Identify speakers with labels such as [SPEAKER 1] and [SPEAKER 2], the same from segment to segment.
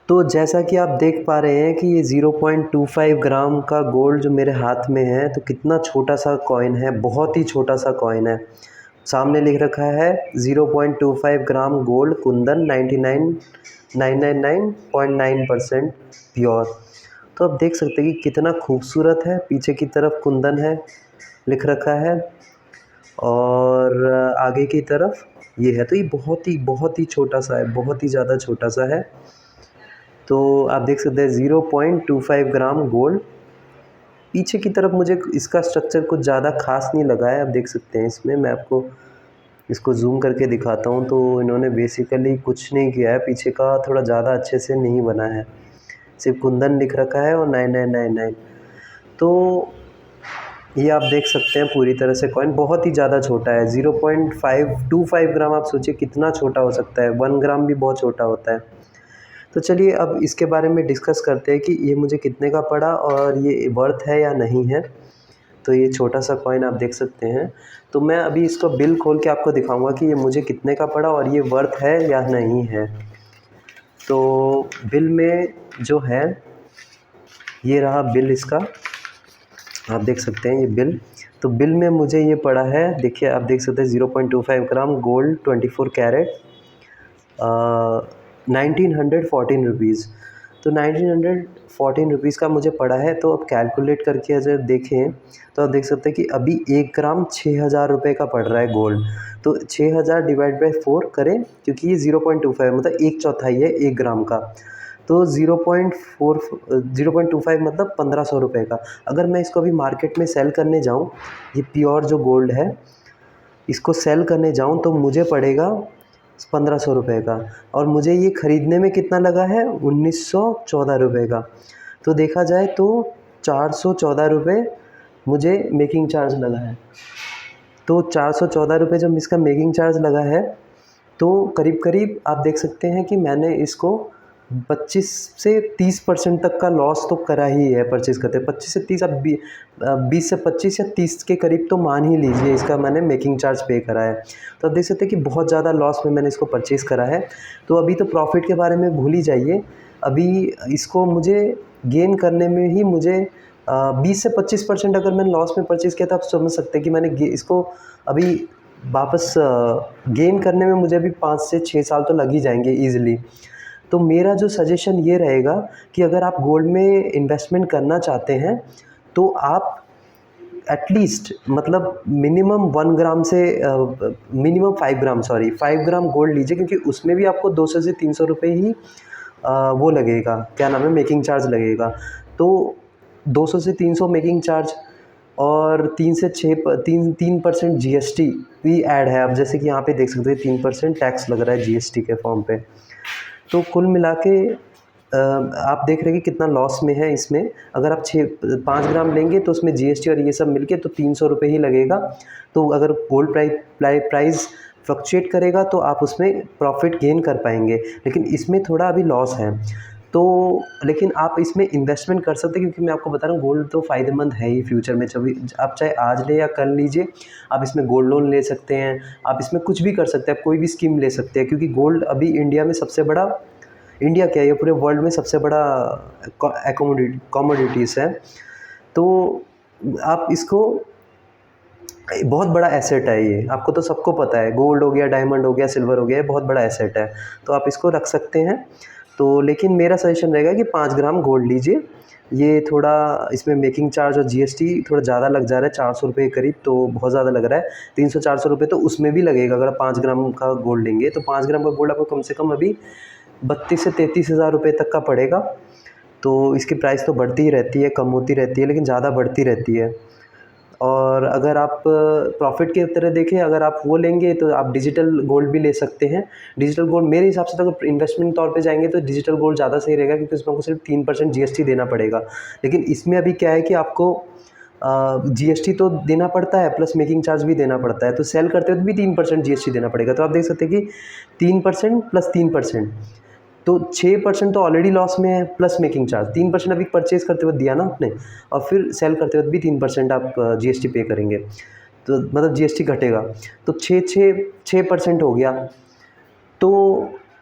[SPEAKER 1] तो जैसा कि आप देख पा रहे हैं कि ये 0.25 ग्राम का गोल्ड जो मेरे हाथ में है, तो कितना छोटा सा कॉइन है, बहुत ही छोटा सा कॉइन है। सामने लिख रखा है 0.25 ग्राम गोल्ड कुंदन 999.9% प्योर। तो आप देख सकते हैं कि कितना खूबसूरत है। पीछे की तरफ कुंदन है लिख रखा है और आगे की तरफ ये है। तो ये बहुत ही छोटा सा है, बहुत ही ज़्यादा छोटा सा है। तो आप देख सकते हैं 0.25 ग्राम गोल्ड। पीछे की तरफ मुझे इसका स्ट्रक्चर कुछ ज़्यादा खास नहीं लगा है। आप देख सकते हैं इसमें, मैं आपको इसको ज़ूम करके दिखाता हूँ। तो इन्होंने बेसिकली कुछ नहीं किया है, पीछे का थोड़ा ज़्यादा अच्छे से नहीं बना है, सिर्फ कुंदन लिख रखा है और 9999। तो ये आप देख सकते हैं पूरी तरह से कॉइन बहुत ही ज़्यादा छोटा है। 0.525 ग्राम, आप सोचिए कितना छोटा हो सकता है। 1 ग्राम भी बहुत छोटा होता है। तो चलिए अब इसके बारे में डिस्कस करते हैं कि ये मुझे कितने का पड़ा और ये वर्थ है या नहीं है। तो ये छोटा सा कॉइन आप देख सकते हैं। तो मैं अभी इसको बिल खोल के आपको दिखाऊंगा कि ये मुझे कितने का पड़ा और ये वर्थ है या नहीं है। तो बिल में जो है, ये रहा बिल इसका, आप देख सकते हैं ये बिल। तो बिल में मुझे ये पड़ा है, देखिए आप देख सकते हैं 0.25 ग्राम गोल्ड 24 कैरेट 1914 रुपीज़। तो 1914 रुपीज़ का मुझे पड़ा है। तो अब कैलकुलेट करके अगर देखें तो आप देख सकते हैं कि अभी 1 ग्राम 6000 रुपये का पड़ रहा है गोल्ड। तो 6000 डिवाइड बाई 4 करें, क्योंकि ये 0.25 मतलब 1/4 है 1 ग्राम का। तो 0.25 मतलब 1500 रुपये का। अगर मैं इसको अभी मार्केट में सेल करने जाऊँ, ये प्योर जो गोल्ड है, इसको सेल करने जाऊँ तो मुझे पड़ेगा 1500 रुपये का। और मुझे ये ख़रीदने में कितना लगा है, 1914 रुपये का। तो देखा जाए तो 414 रुपये मुझे मेकिंग चार्ज लगा है। तो 414 रुपये जब इसका मेकिंग चार्ज लगा है, तो करीब करीब आप देख सकते हैं कि मैंने इसको 25 से 30% तक का लॉस तो करा ही है परचेज़ करते। 25 से 30, अब 20 से 25 या 30 के करीब तो मान ही लीजिए इसका मैंने मेकिंग चार्ज पे करा है। तो आप देख सकते हैं कि बहुत ज़्यादा लॉस में मैंने इसको परचेज़ करा है। तो अभी तो प्रॉफिट के बारे में भूल ही जाइए। अभी इसको मुझे गेन करने में ही मुझे 20 से 25% अगर मैंने लॉस में परचेज़ किया, तो आप समझ सकते हैं कि मैंने इसको अभी वापस गेन करने में मुझे अभी 5 से 6 साल तो लग ही जाएंगे ईज़िली। तो मेरा जो सजेशन ये रहेगा कि अगर आप गोल्ड में इन्वेस्टमेंट करना चाहते हैं, तो आप एटलीस्ट मतलब मिनिमम 1 ग्राम से मिनिमम 5 ग्राम गोल्ड लीजिए, क्योंकि उसमें भी आपको 200 से 300 रुपये ही वो लगेगा, क्या नाम है, मेकिंग चार्ज लगेगा। तो 200 से 300 मेकिंग चार्ज और 3 से 6 3% जीएसटी भी ऐड है। अब जैसे कि यहाँ पे देख सकते हैं 3% टैक्स लग रहा है जीएसटी के फॉर्म पे। तो कुल मिला के आप देख रहे हैं कि कितना लॉस में है इसमें। अगर आप 5 ग्राम लेंगे तो उसमें जीएसटी और ये सब मिलके तो 300 रुपये ही लगेगा। तो अगर गोल्ड प्राइस फ्लक्चुएट करेगा तो आप उसमें प्रॉफिट गेन कर पाएंगे, लेकिन इसमें थोड़ा अभी लॉस है। तो लेकिन आप इसमें इन्वेस्टमेंट कर सकते हैं, क्योंकि मैं आपको बता रहा हूँ गोल्ड तो फ़ायदेमंद है ही फ्यूचर में। जब आप चाहे आज ले या कल लीजिए, आप इसमें गोल्ड लोन ले सकते हैं, आप इसमें कुछ भी कर सकते हैं, आप कोई भी स्कीम ले सकते हैं। क्योंकि गोल्ड अभी इंडिया में सबसे बड़ा, इंडिया क्या है, ये पूरे वर्ल्ड में सबसे बड़ा कमोडिटीज़ है। तो आप इसको, बहुत बड़ा एसेट है ये, आपको तो सबको पता है। गोल्ड हो गया, डायमंड हो गया, सिल्वर हो गया, ये बहुत बड़ा एसेट है। तो आप इसको रख सकते हैं। तो लेकिन मेरा सजेशन रहेगा कि 5 ग्राम गोल्ड लीजिए। ये थोड़ा इसमें मेकिंग चार्ज और जीएसटी थोड़ा ज़्यादा लग जा रहा है, 400 रुपये करीब, तो बहुत ज़्यादा लग रहा है। 300-400 रुपये तो उसमें भी लगेगा अगर आप 5 ग्राम का गोल्ड लेंगे। तो 5 ग्राम का गोल्ड आपको कम से कम अभी 32 से 33 हज़ार रुपये तक का पड़ेगा। तो इसकी प्राइस तो बढ़ती ही रहती है, कम होती रहती है, लेकिन ज़्यादा बढ़ती रहती है। और अगर आप प्रॉफिट की तरह देखें, अगर आप वो लेंगे तो आप डिजिटल गोल्ड भी ले सकते हैं। डिजिटल गोल्ड मेरे हिसाब से तो अगर इन्वेस्टमेंट तौर पे जाएंगे तो डिजिटल गोल्ड ज़्यादा सही रहेगा, क्योंकि उसमें आपको सिर्फ 3% जीएसटी देना पड़ेगा। लेकिन इसमें अभी क्या है कि आपको जीएसटी तो देना पड़ता है, प्लस मेकिंग चार्ज भी देना पड़ता है। तो सेल करते वक्त भी 3% जीएसटी देना पड़ेगा। तो आप देख सकते हैं कि 3% प्लस 3%, तो 6% तो ऑलरेडी लॉस में है, प्लस मेकिंग चार्ज 3% अभी परचेज़ करते वक्त दिया ना आपने, और फिर सेल करते वक्त भी 3% आप जीएसटी पे करेंगे, तो मतलब जीएसटी घटेगा। तो 6% हो गया। तो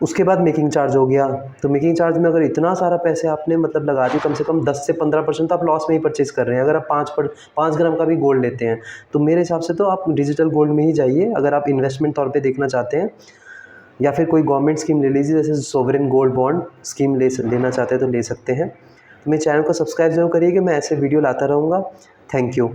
[SPEAKER 1] उसके बाद मेकिंग चार्ज हो गया। तो मेकिंग चार्ज में अगर इतना सारा पैसे आपने मतलब लगा दिए, कम से कम 10 से 15% तो आप लॉस में ही परचेज़ कर रहे हैं। अगर आप 5 ग्राम का भी गोल्ड लेते हैं तो मेरे हिसाब से तो आप डिजिटल गोल्ड में ही जाइए, अगर आप इन्वेस्टमेंट तौर पे देखना चाहते हैं। या फिर कोई गवर्नमेंट स्कीम ले लीजिए, जैसे सोवरेन गोल्ड बॉन्ड स्कीम लेना चाहते हैं तो ले सकते हैं। तो मेरे चैनल को सब्सक्राइब ज़रूर करिए कि मैं ऐसे वीडियो लाता रहूँगा। Thank you.